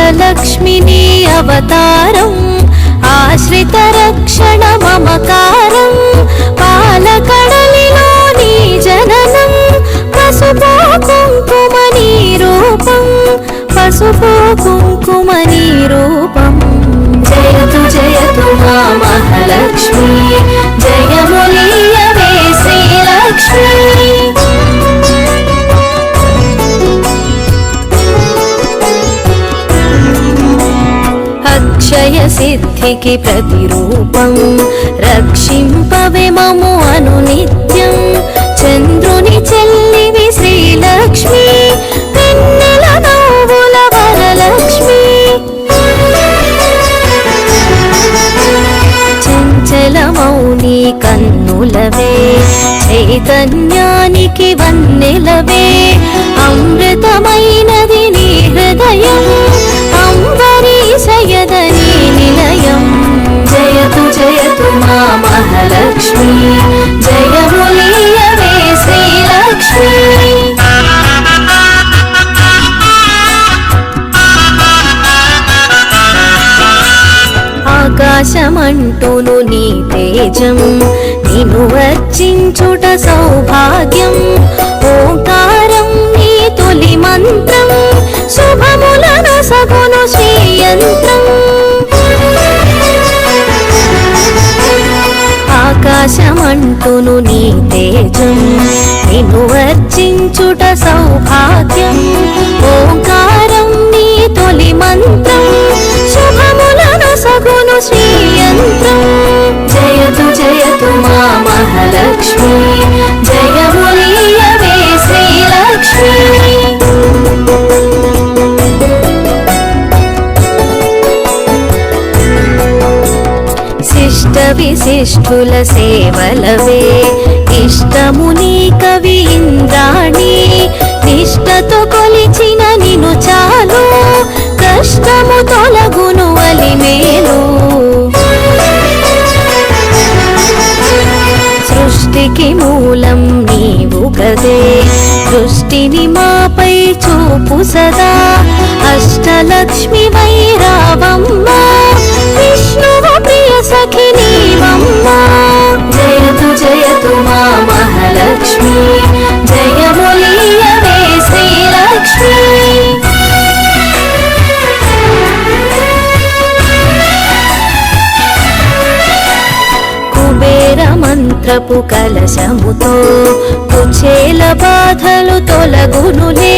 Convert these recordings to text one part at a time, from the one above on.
అష్టలక్ష్మిని అవతారం ఆశ్రిత రక్షణ మమకారం పాలకడలిలో నీ జననం పసుపు కుంకుమ నీ రూపం పసుపు కుంకుమ నీ రూపం జయతు జయతు మా మహాలక్ష్మి జయములీయవే శ్రీలక్ష్మి అక్షయ సిద్ధికి ప్రతిరూపం రక్షింపవే మము అనునిత్యం చంద్రుని చెల్లివి శ్రీలక్ష్మి వెన్నెల నవ్వుల వరలక్ష్మి చంచలమౌని కన్నులవే చైతన్యానికి వన్నెలవే అమృతమైనది నీ హృదయం అంబరీషయదని నిలయం జయతు జయతు మా మహాలక్ష్మి జయములీయవే శ్రీలక్ష్మి ఆకాశమంటూను నీ తేజం నిన్ను వర్చించుట సౌభాగ్యం ఓంకారం నీ తొలి మంత్రం శుభములను సగును శ్రీయంత్రం ఆకాశమంటూను నీ తేజం నిన్ను వర్చించుట సౌభాగ్యం ఓంకారం నీ తొలి మంత్రం శుభములను సగును శ్రీయంత్రం జయతు జయతు మా మహాలక్ష్మి జయములీయవే శ్రీలక్ష్మి శిష్ట విశిష్టుల సేవలవే ఇష్టముని కవి ఇంద్రాణి నిష్టతో కొలిచిన నిను చాలు కష్టము తొలగును అలిమేలు సృష్టికి మూలం నీవు గదే దృష్టిని మాపై చూపు సదా అష్టలక్ష్మి వైరావమ్మ విష్ణువు ప్రియ సఖి నీవమ్మ జయతు జయతు మా మహాలక్ష్మి జయములీయవే శ్రీలక్ష్మి కుబేర మంత్రపు కలశముతో కుచేల బాధలు తొలగునులే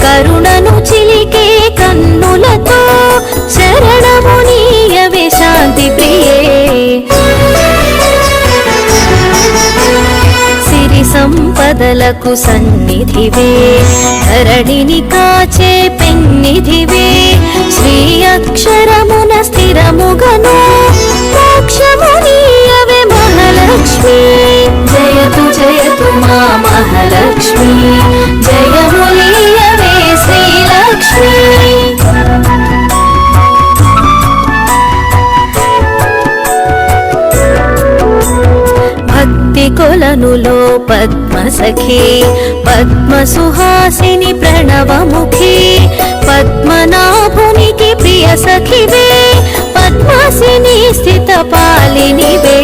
కరుణను చిలికే కన్నులతో శరణము నీయవే శాంతి ప్రియే సిరి సంపదలకు సన్నిధివే ధరణిని కాచే పెన్నిధివే శ్రీ అక్షరమున స్థిరముగను మోక్షము నీయవే మహాలక్ష్మి జయతు జయతు మా మహాలక్ష్మి జయములీయవే శ్రీలక్ష్మి భక్తి కొలనులో పద్మసఖి పద్మసుహాసిని ప్రణవముఖి పద్మనాభునికి ప్రియ సఖివే పద్మాసిని స్థిత పాలినివే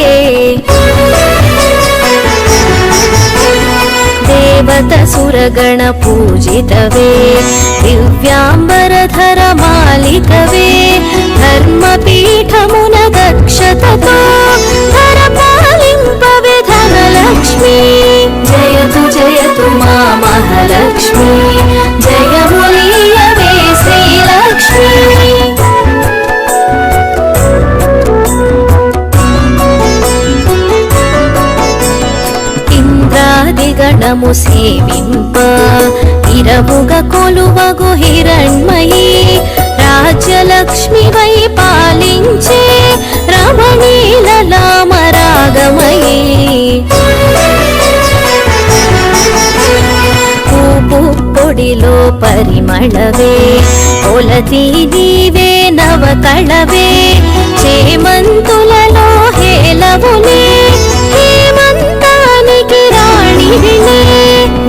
దేవత సురగణ పూజితవే దివ్యాంబరధర మాలికవే ధర్మపీఠమున దక్షతతో ధర పాలింపవే ధనలక్ష్మి జయతు జయతు మా మహాలక్ష్మి జయములీయవే శ్రీలక్ష్మి ఇంద్రాదిగణము సేవింప ఇరముగ కొలువగు హిరణ్మయీ రాజ్యలక్ష్మి వై పాలించే రమణీలలామరాగమయీ పూపు పొడిలో పరిమళవే పొలతి నీవే నవకళవే చేమంతులలో హేలవులే హేమంతానికి రాణివినే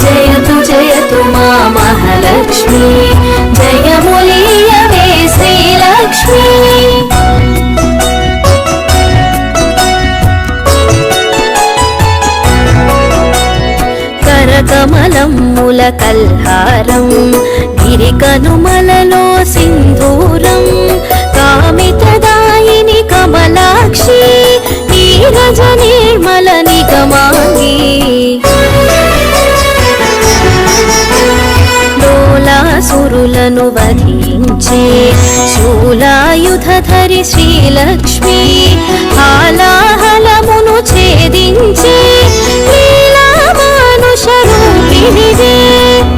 జయతు జయతు మా మహాలక్ష్మి జయములీయవే కల్హారం గిరికనుమలలో సింధూరం కామితదాయిని కమలాక్షి నీరజ నిర్మల నిగమాంగి లోలాసురులను వధించే శూలాయుధధరి శ్రీలక్ష్మి హాలాహలమును ఛేదించే లీలామానుషరూపిణివే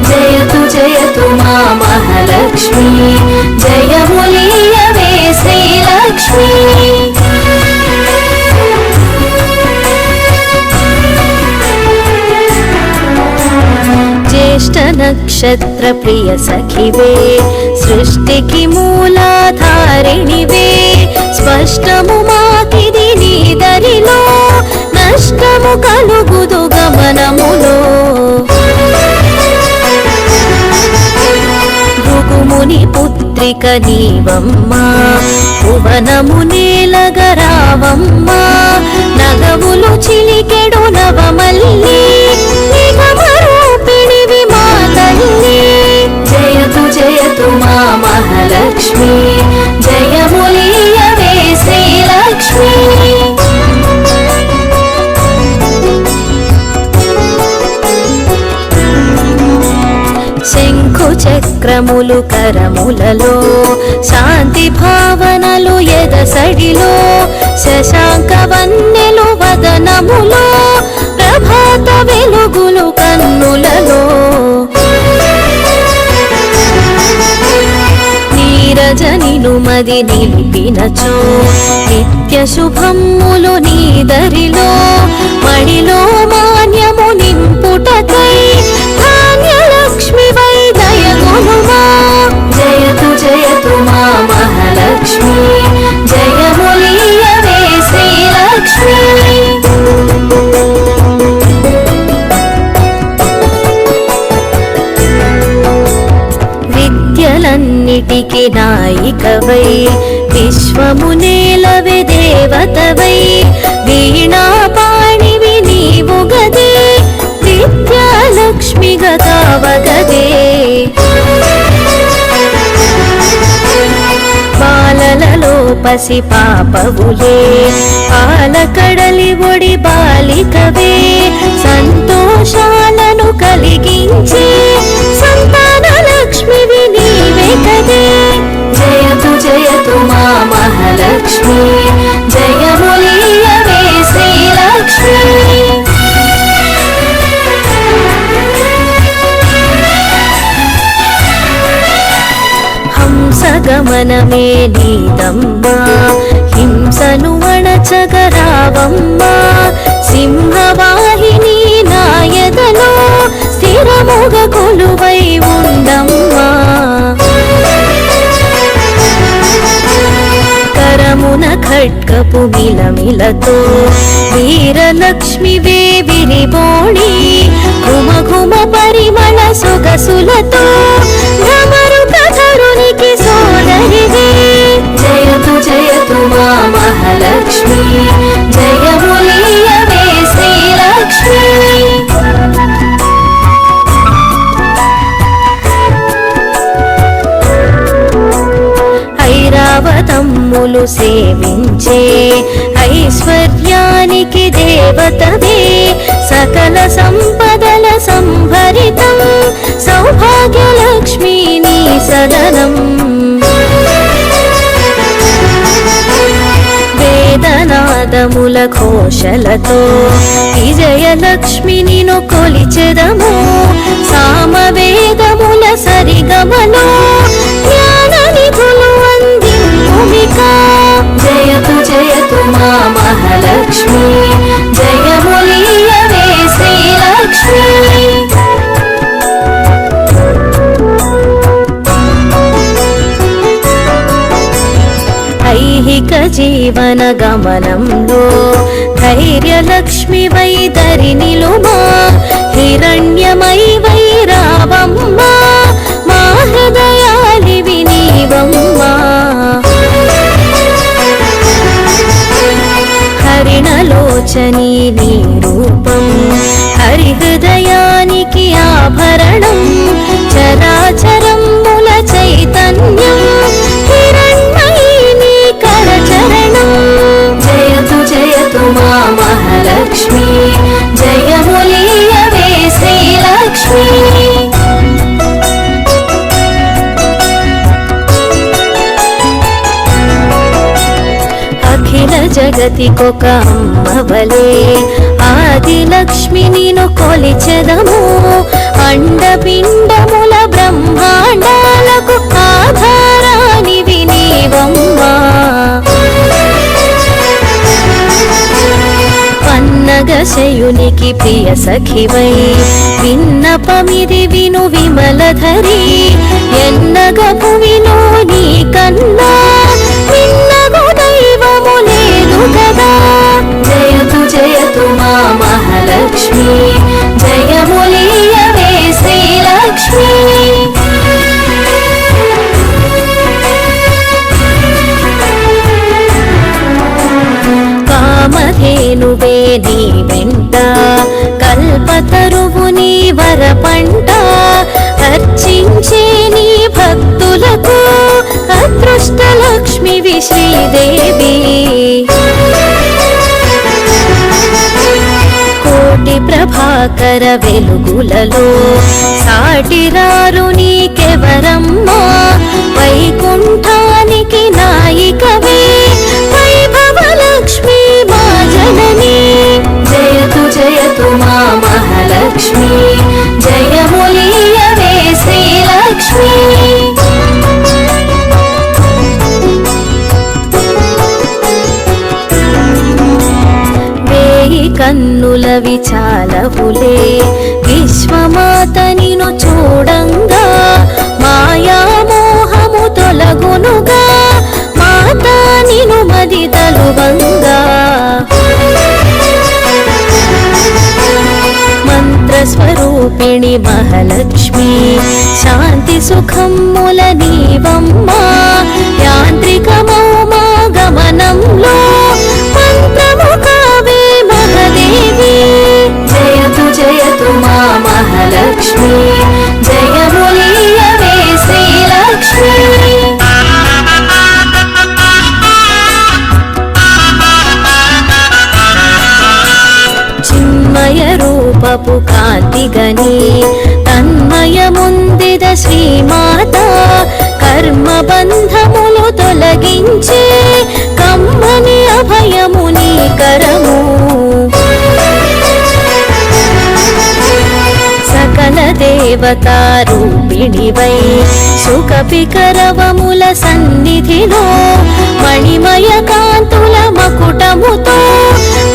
జయతు జయతు మా మహాలక్ష్మి జయములీయవే శ్రీలక్ష్మి జ్యేష్ఠ నక్షత్ర ప్రియ సఖివే సృష్టికి మూలాధారిణివే స్పష్టము మాకిది నీ దరిలో నష్టము కలుగుదు గమనములో భృగుముని పుత్రిక నీవమ్మా భువనము నేలగరావమ్మా నగములు చిలికెడు నవమల్లి నిగమరూపిణివి మా తల్లి జయతు జయతు మా మహాలక్ష్మి జయములీయవే శ్రీలక్ష్మి శంఖు చక్రములు కరములలో శాంతి భావనలు ఎదసడిలో శశాంక వన్నెలు వదనములో ప్రభాత వెలుగులు కన్నులలో నీరజనిను మది నిలిపినచో నిత్య శుభములు నీదరిలో మణిలో మాన్యము నింపుటకై ధాన్యలక్ష్మి వై దయగునుమా జయతు జయతు మా మహాలక్ష్మి జయములీయవే శ్రీలక్ష్మి విద్యలన్నిటికి నాయికవై విశ్వము నేలవే దేవతవై వీణాపాణివి నీవు గదే విద్యాలక్ష్మి గతావగదే బాలలలో పసి పాపవులే పాలకడలి ఒడి బాలికవే సంతోషాలను కలిగించే సంతాన లక్ష్మివి నీవే కదే జయతు జయతు మా మహాలక్ష్మి జయములీయవే శ్రీలక్ష్మి హంసగమనమే నీదమ్మా హింసను అణచగరావమ్మా సింహవాహిని నాయదలో స్థిరముగ కొలువై ఉండమ్మా కరమున ఖడ్గపు మిలమిలతో వీరలక్ష్మివే విరిబోణి ఘుమ ఘుమ పరిమళ సొగసులతో ధరునికి సోదరివే జయతు జయతు మా మహాలక్ష్మి జయములీయవే శ్రీలక్ష్మి ఐరావతమ్ములు సేవించే ఐశ్వర్యానికి దేవతవే సకల సంపదల సంభరితం సౌభాగ్యలక్ష్మి నీ సదనం వేదనాదముల ఘోషలతో విజయలక్ష్మి నిను కొలిచెదము సామవేదముల సరిగమలో జ్ఞాన నిధులు అందింపుమిక జయతు జయతు మా మహాలక్ష్మి జయములీయవే శ్రీలక్ష్మి ఐహిక జీవన గమనంలో ధైర్యలక్ష్మి వై దరి నిలుమా హిరణ్యమై వై రావమ్మా మా హృదయాలివి నీవమ్మా హరిణలోచని నీ రూపం హరి హరి హృదయానికి ఆభరణం చరాచరముల చైతన్యం హిరణ్మయీ కరచరణం జయతు జయతు మా మహాలక్ష్మి జయములీయవే శ్రీలక్ష్మి అఖిల జగతికొక అమ్మవలే ఆదిలక్ష్మి నిను కొలిచెదము అండపిండముల బ్రహ్మాండాలకు ఆధారానివి నీవమ్మా పన్నగశయునికి ప్రియ సఖివై విన్నపమిది విను విమలధరి ఎన్నగ భువిలో నీ కన్నా విన్నగు దైవము లేదు కదా జయతు జయతు మా మహాలక్ష్మి జయములీయవే శ్రీలక్ష్మి కామధేనువే నీ వెంట కల్పతరువు నీ వరపంట అర్చించే నీ భక్తులకు అదృష్టలక్ష్మివి శ్రీదేవి కోటి ప్రభాకర వెలుగులలో సాటిరారు నీకెవరమ్మా వైకుంఠానికి నాయికవే వైభవలక్ష్మి మా జనని జయతు జయతు మా మహాలక్ష్మి జయములీయవే శ్రీలక్ష్మి వేయి కన్నుల విచాలవులే విశ్వమాత నిను చూడంగా మాయామోహము తొలగునుగా మాతా నిను మది తలువంగా మంత్రస్వరూపిణి మహాలక్ష్మి శాంతి సుఖముల నీవమ్మా యాంత్రికమౌ మా గమనంలో మంత్రము కావే మహాదేవి జయతు జయతు మా మహాలక్ష్మి జయములీయవే శ్రీలక్ష్మి చిన్మయ రూపపు కాంతిగని తన్మయముందిద శ్రీమాత కర్మబంధములు తొలగించే కమ్మని అభయము నీ కరము సకల దేవతారూపిణివై సుఖపికరవముల సన్నిధిలో మణిమయ కాంతుల మకుటముతో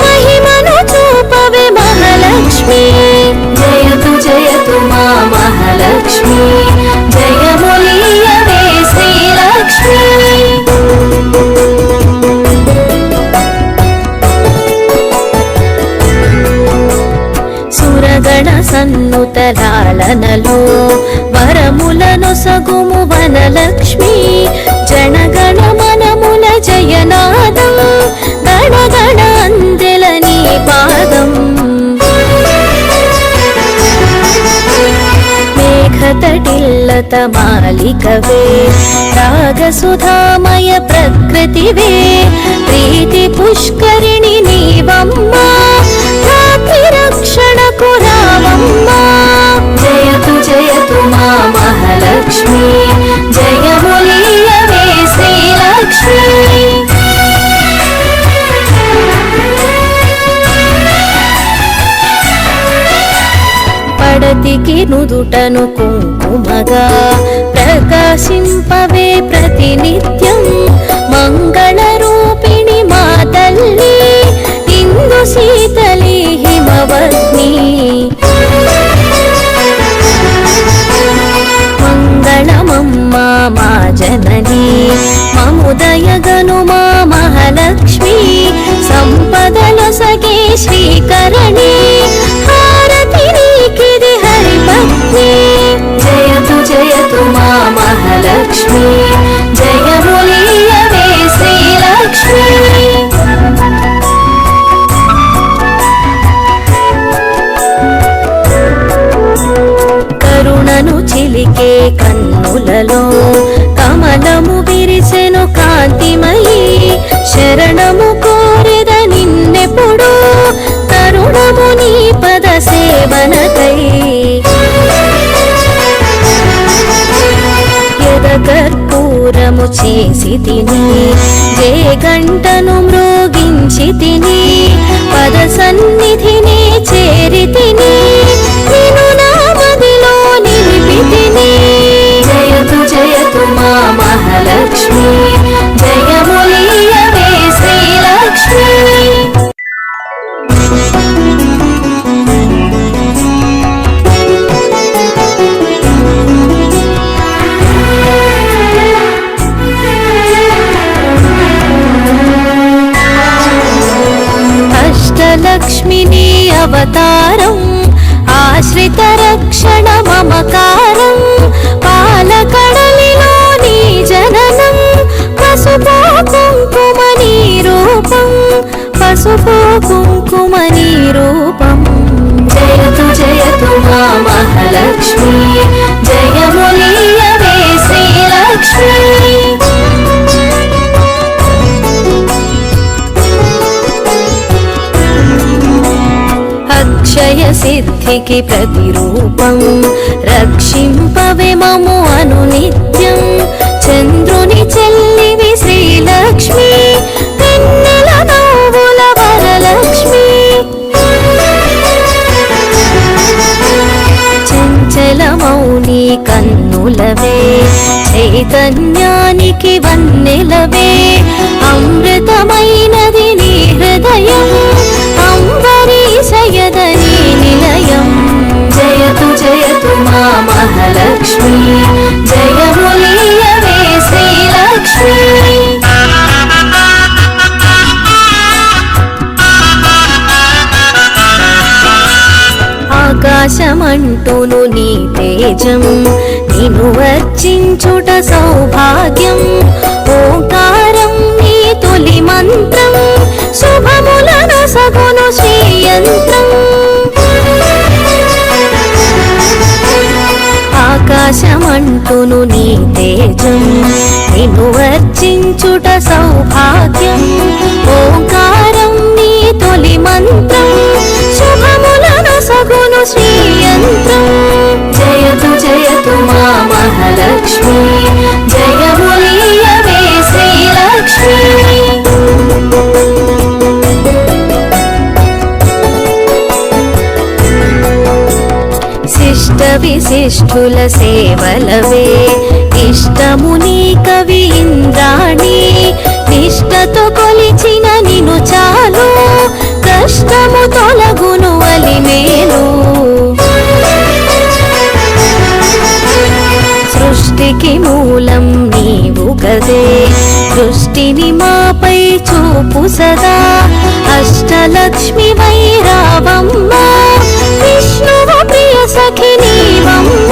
మహిమను చూపవే మహాలక్ష్మి జయతు జయతు మా మహాలక్ష్మి జయములీయవే శ్రీలక్ష్మి సురగణ సన్నుతలాలనలో వరములను సగుము వనలక్ష్మి జనగణ మనముల జయనాదం గణగణ అందెల నీ పాదం మేఘతటిల్లత మాలికవే రాగసుధామయ ప్రకృతివే ప్రీతి పుష్కరిణి నీవమ్మా రక్షణకు రావమ్మా జయతు జయతు మా మహాలక్ష్మి జయములీయవే శ్రీలక్ష్మి పడతికి నుదుటను కుంకుమగా ప్రకాశింపవే ప్రతినిత్యం మంగళ రూపిణి మా తల్లి ఇందు శీతలి హిమవత్ని మంగళమమ్మా మా జనని మముదయగను మా మహాలక్ష్మి సంపదలొసగే శ్రీకరణి హారతి నీకిది హరిపత్ని జయతు జయతు మా మహాలక్ష్మి జయములీయవే శ్రీలక్ష్మి కనులలో కమలము విరిసెను కాంతిమయీ శరణము కోరెద నిన్నెప్పుడు తరుణము నీ పద సేవనకై కర్పూరము చేసి తిని జయ గంటను మ్రోగించి తిని పద సన్నిధిని చేరి తిని నిన్ను నా మదిలో నిలిపి తిని జయతు జయతు మా మహాలక్ష్మి జయములీయవే శ్రీలక్ష్మి లక్ష్మిని అవతారం ఆశ్రిత రక్షణ మమకారం పాలకడలిలో నీ జననం పసుపు కుంకుమ నీ రూపం పసుపు కుంకుమ నీ రూపం జయతు జయతు మా మహాలక్ష్మి జయములీయవే శ్రీలక్ష్మి అక్షయ సిద్ధికి ప్రతిరూపం రక్షింపవే మము అనునిత్యం చంద్రుని చెల్లివి శ్రీలక్ష్మి వెన్నెల నవ్వుల వరలక్ష్మి చంచలమౌని కన్నులవే చైతన్యానికి వన్నెలవే అమృతమైనది నీ హృదయం అంబరీషయదని నిలయం జయతు జయతు మా మహాలక్ష్మి జయములీయవే శ్రీలక్ష్మి ఆకాశమంటూను నీ తేజం నిన్ను వర్చించుట సౌభాగ్యం ఓంకారం నీ తొలి మంత్రం శుభములను సగును శ్రీయంత్రం ఆకాశమంటూను నీ తేజం నిన్ను వర్చించుట సౌభాగ్యం ఓంకారం నీ తొలి మంత్రం శుభములను సగును శ్రీయంత్రం జయతు జయతు మా మహాలక్ష్మి జయములీయవే శ్రీలక్ష్మి శిష్ట విశిష్ఠుల సేవలవే ఇష్టముని కవి ఇంద్రాణి నిష్టతో కొలిచిన నిను చాలు కష్టము తొలగును అలిమేలు సృష్టికి మూలం నీవు గదే దృష్టిని మాపై చూపు సదా అష్టలక్ష్మి వైరావమ్మ విష్ణువు ప్రియ సఖి నీవమ్మ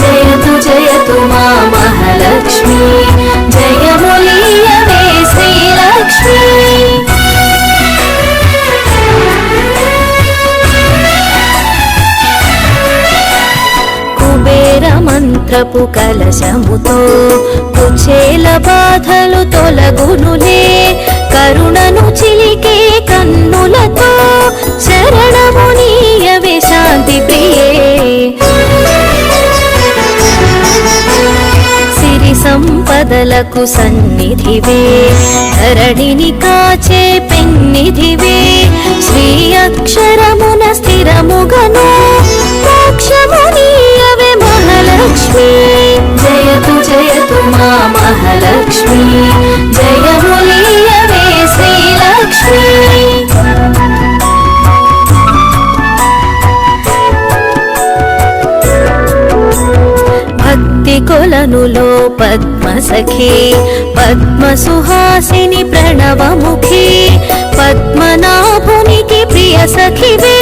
జయతు జయతు మా మహాలక్ష్మి జయములీయవే శ్రీలక్ష్మి కుబేర మంత్రపు కలశముతో కుచేల బాధలు తొలగునులే కరుణను చిలికే కన్నులతో శరణము నీయవే శాంతి ప్రియే సిరి సంపదలకు సన్నిధివే ధరణిని కాచే పెన్నిధివే శ్రీ అక్షరమున స్థిరముగను మోక్షము నీయవే మహాలక్ష్మి జయతు జయతు మా మహాలక్ష్మి జయములీయవే శ్రీలక్ష్మి భక్తి కొలనులో పద్మసఖి పద్మసుహాసిని ప్రణవముఖి పద్మనాభునికి ప్రియ సఖివే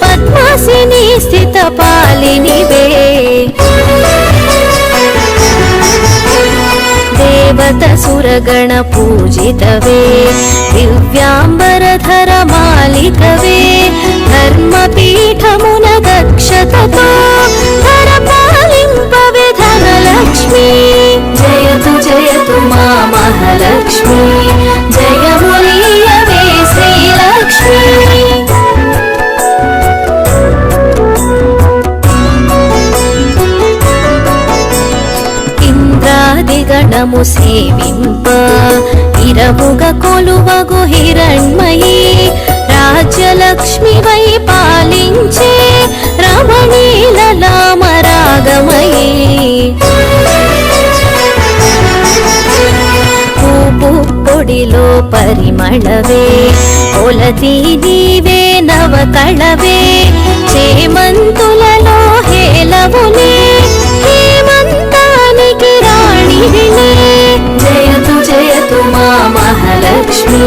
పద్మాసిని స్థిత పాలినివే దేవత సురగణ పూజితవే దివ్యాంబరధర మాలికవే ధర్మపీఠమున గక్షతతో ధర పాలింపవే ధనల శ్రీలక్ష్మి జయతు జయతు మా మహాలక్ష్మి జయములీయవే శ్రీలక్ష్మి ఇంద్రాదిగణము సేవింప ఇరముగ కొలువగు హిరణ్మయీ రాజ్యలక్ష్మి వై పాలించే రమణీలలామరాగమయీ పూపు పొడిలో పరిమళవే కొలతీ నీవే నవకళవే చేమంతులలో హేలవునే హేమంతానికి రాణివినే జయతు జయతు మా మహాలక్ష్మి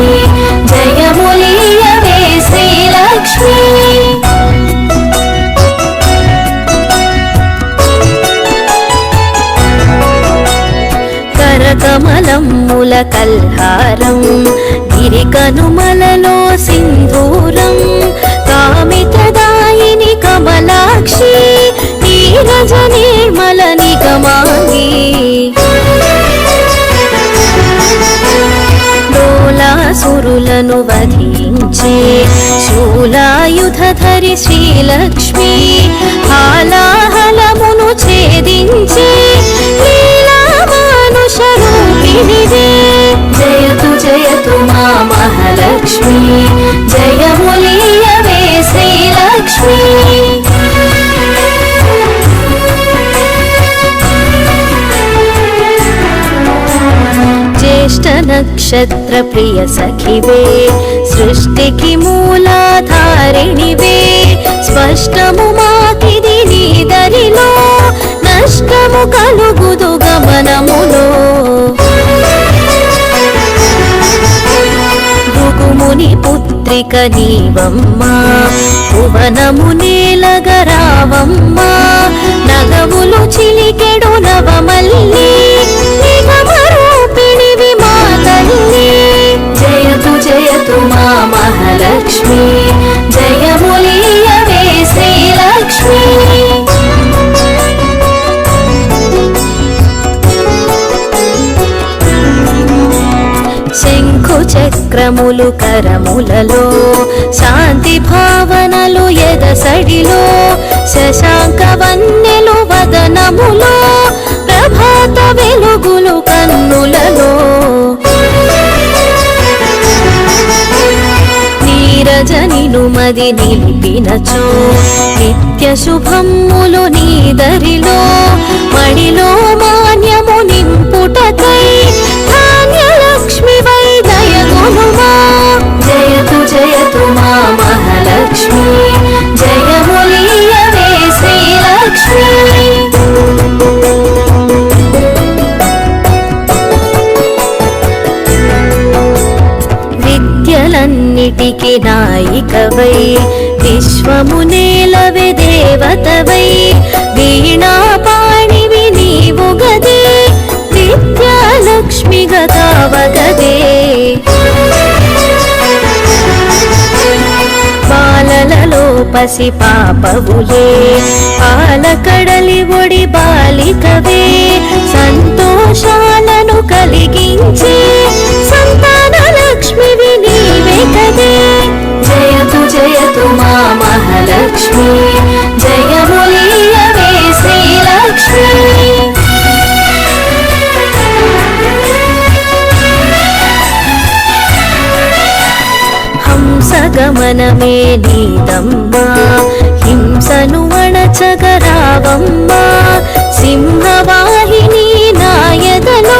జయములీయవే శ్రీలక్ష్మి కరకమలమ్ముల కల్హారం గిరికనుమలలో సింధూరం కామితదాయిని కమలాక్షి నీరజ నిర్మల నిగమాంగి డోలాసురులను వధించే శూలాయుధధరి శ్రీలక్ష్మి హాలాహలమును ఛేదించే లీలామానుషరూపిణివే జయతు జయతు మా మహాలక్ష్మి జయములీయవే శ్రీలక్ష్మి జ్యేష్ఠ నక్షత్ర ప్రియ సఖివే సృష్టికి మూలాధారిణివే స్పష్టము మాకిది నీ దరిలో నష్టము కలుగుదు గమనములో భృగుముని పుత్రిక నీవమ్మా భువనము నేలగరావమ్మా నగములు చిలికెడు నవమల్లి నిగమరూపిణివి మా తల్లి జయతు జయతు మా మహాలక్ష్మి జయములీయవే శ్రీలక్ష్మి శంఖు చక్రములు కరములలో శాంతి భావనలు ఎదసడిలో శశాంక వన్నెలు వదనములో ప్రభాత వెలుగులు కన్నులలో నీరజనిను మది నిలిపినచో నిత్య శుభమ్ములు నీదరిలో మడిలో మాన్యము నింపుటకై ధాన్యలక్ష్మి వై దయగునుమా జయతు జయతు మా మహాలక్ష్మి జయములీయవే శ్రీలక్ష్మి విద్యలన్నిటికి నాయికవై విశ్వము నేలవే దేవతవై వీణాపాణివి నీవు గదే విద్యాలక్ష్మి గదావగదే బాలలలో పసి పాపవులే పాలకడలి ఒడి బాలికవే సంతోషాలను కలిగించే సంతాన లక్ష్మివి నీవే కదే జయతు జయతు మా మహాలక్ష్మి జయములీయవే శ్రీలక్ష్మి హంసగమనమే నీదమ్మా హింసను అణచగరావమ్మా సింహవాహిని నాయదలో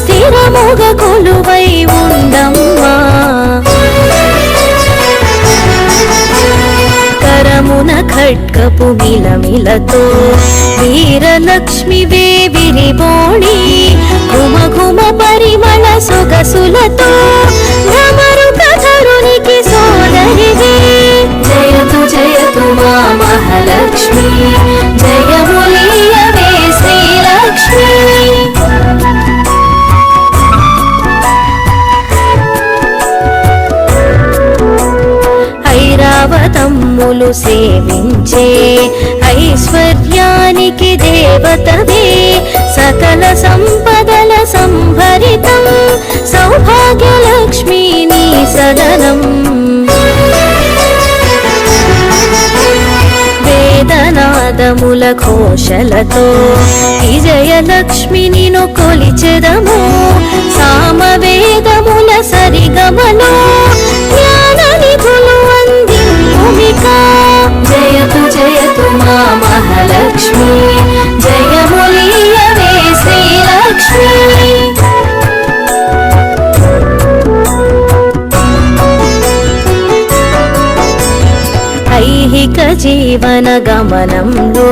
స్థిరముగ కొలువై ఉండమ్మా కరమున ఖడ్గపు మిలమిలతో వీరలక్ష్మి విరిబోణి ఘుమ ఘుమ పరిమళ సొగసులతో భ్రమరు కథరునికి సోదరివే జయతు జయతు మా మహాలక్ష్మి జయములీయవే శ్రీలక్ష్మి ఐరావతమ్ములు భక్తులు సేవించే ఐశ్వర్యానికి దేవతవే సకల సంపదల సంభరితం సౌభాగ్యలక్ష్మీ నీ సదనం వేదనాదముల ఘోషలతో విజయలక్ష్మి నిను కొలిచెదము సామవేదముల సరిగమలో జ్ఞాన నిధులు అందింపుమిక జయతు జయతు మా మహాలక్ష్మి జయములీయవే శ్రీలక్ష్మి ఐహిక జీవన గమనంలో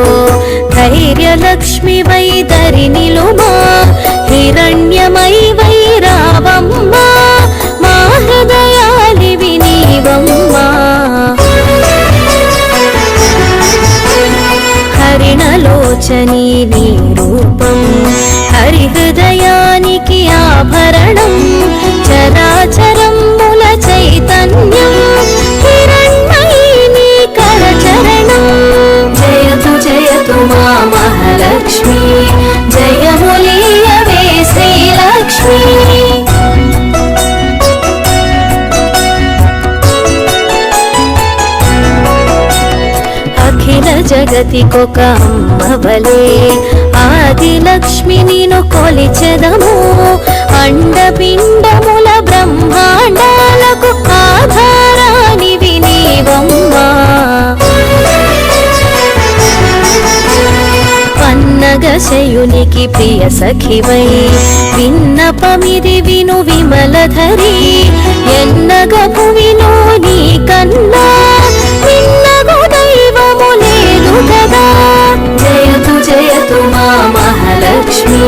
ధైర్యలక్ష్మి వై ధరినిలుమా హిరణ్యమై వై రావమ్మా మా హృదయాలివి నీవమ్మా హరిణలోచని నీ రూపం హరిహృదయానికి ఆభరణం చరాచరముల చైతన్యం చరణం జయతు జయతు మా మహాలక్ష్మి జయములీయవే శ్రీలక్ష్మి అఖిల జగతికొక అమ్మవలే ఆదిలక్ష్మి నిను కొలిచెదము అండపిండముల బ్రహ్మాండాలకు ఆధారానివి నీవమ్మా పన్నగశయునికి ప్రియ సఖివై విన్నపమిది విను విమలధరి ఎన్నగ భువిలో నీ కన్నా విన్నగు దైవము లేదు కదా జయతు జయతు మా మహాలక్ష్మి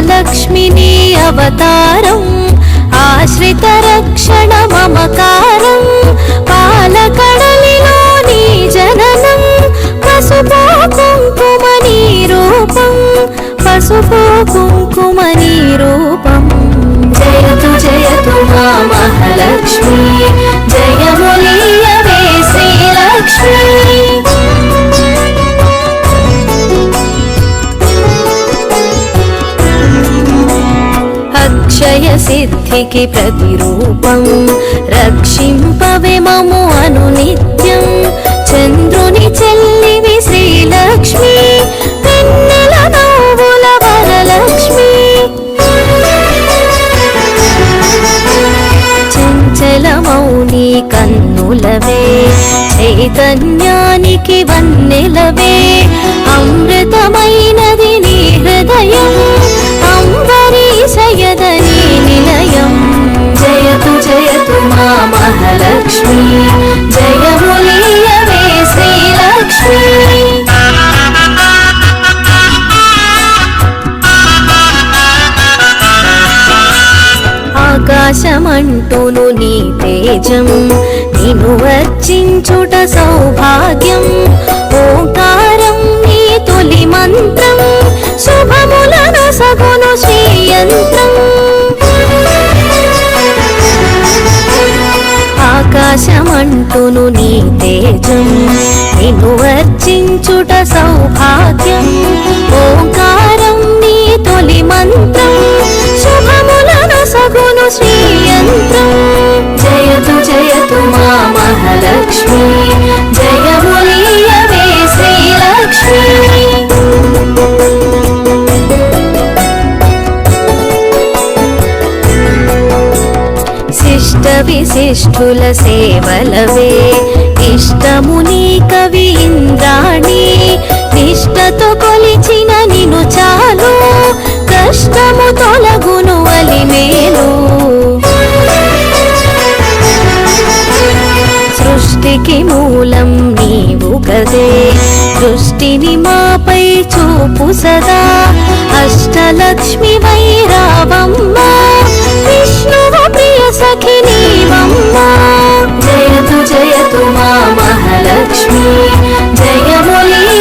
లక్ష్మిని అవతారం ఆశ్రిత రక్షణ మమకారం పాలకడలిలో నీ జననం పసుపు కుంకుమ నీ రూపం పసుపు కుంకుమ నీ రూపం జయతు జయతు మా మహాలక్ష్మి జయములీయవే శ్రీలక్ష్మి అక్షయ సిద్ధికి ప్రతిరూపం రక్షింపవే మము అనునిత్యం చంద్రుని చెల్లివి శ్రీలక్ష్మి వెన్నెల నవ్వుల వరలక్ష్మి చంచల మౌని కన్నులవే చైతన్యానికి వన్నెలవే అమృతమైనది నీ హృదయం అంబరీషయదని నిలయం జయతు జయతు మా మహాలక్ష్మి జయములీయవే శ్రీలక్ష్మి ఆకాశమంటూను నీ తేజం నిను వర్చించుట సౌభాగ్యం ఓంకారం నీ తొలి మంత్రం శుభములను సగును శ్రీయంత్రం ఆకాశమంటును నీ తేజం నిను వర్చించుట సౌభాగ్యం ఓంకారం నీ తొలి మంత్రం శుభములను సగును శ్రీయంత్రం జయతు జయతు మా మహాలక్ష్మి జయములీయవే శ్రీలక్ష్మి శిష్ట విశిష్ఠుల సేవలవే ఇష్టముని కవి ఇంద్రాణి నిష్టతో కొలిచిన నిను చాలు కష్టము తొలగును అలిమేలు సృష్టికి మూలం నీవు గదే దృష్టిని మాపై చూపు సదా అష్టలక్ష్మి వై రావమ్మ విష్ణువు ప్రియ సఖి నీవమ్మ జయతు జయతు మా మహాలక్ష్మి లక్ష్మి జయములి